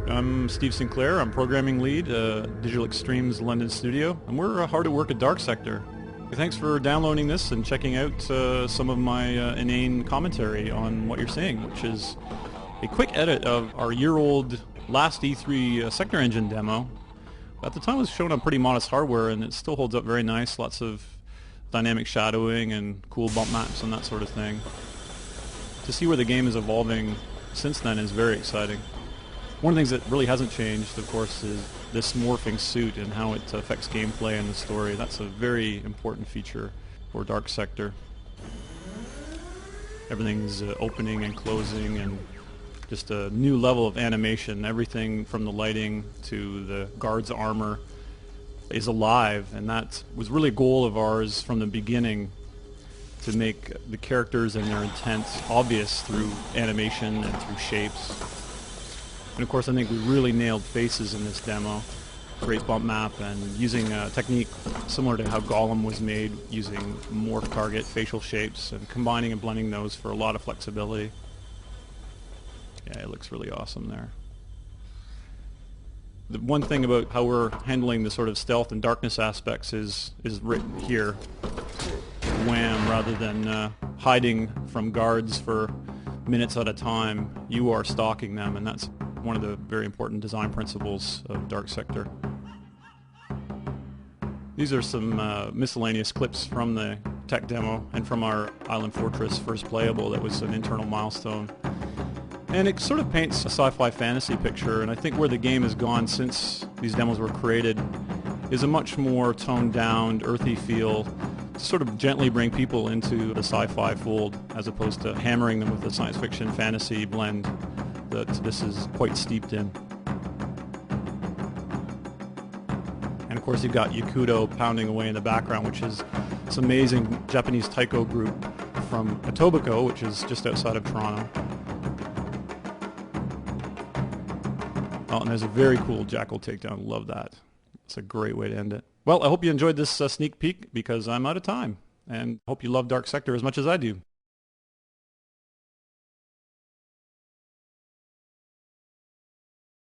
I'm Steve Sinclair. I'm programming lead, Digital Extreme's London studio, and we're hard at work at Dark Sector. Thanks for downloading this and checking out some of my inane commentary on what you're seeing, which is a quick edit of our year-old last E3 Sector Engine demo. At the time it was shown on pretty modest hardware, and it still holds up very nice. Lots of dynamic shadowing and cool bump maps and that sort of thing. To see where the game is evolving since then is very exciting. One of the things that really hasn't changed, of course, is this morphing suit and how it affects gameplay and the story. That's a very important feature for Dark Sector. Everything's opening and closing, and just a new level of animation. Everything from the lighting to the guard's armor is alive, and that was really a goal of ours from the beginning, to make the characters and their intent obvious through animation and through shapes. And of course I think we really nailed faces in this demo. Great bump map, and using a technique similar to how Gollum was made, using morph target facial shapes and combining and blending those for a lot of flexibility. Yeah, it looks really awesome there. The one thing about how we're handling the sort of stealth and darkness aspects is written here. Wham, rather than hiding from guards for minutes at a time, you are stalking them, and that's one of the very important design principles of Dark Sector. These are some miscellaneous clips from the tech demo and from our Island Fortress first playable that was an internal milestone. And it sort of paints a sci-fi fantasy picture, and I think where the game has gone since these demos were created is a much more toned down, earthy feel to sort of gently bring people into the sci-fi fold, as opposed to hammering them with a science fiction fantasy blend that this is quite steeped in. And of course you've got Yakuto pounding away in the background, which is this amazing Japanese taiko group from Etobicoke, which is just outside of Toronto. Oh, and there's a very cool Jackal takedown. Love that. It's a great way to end it. Well, I hope you enjoyed this sneak peek, because I'm out of time, and I hope you love Dark Sector as much as I do.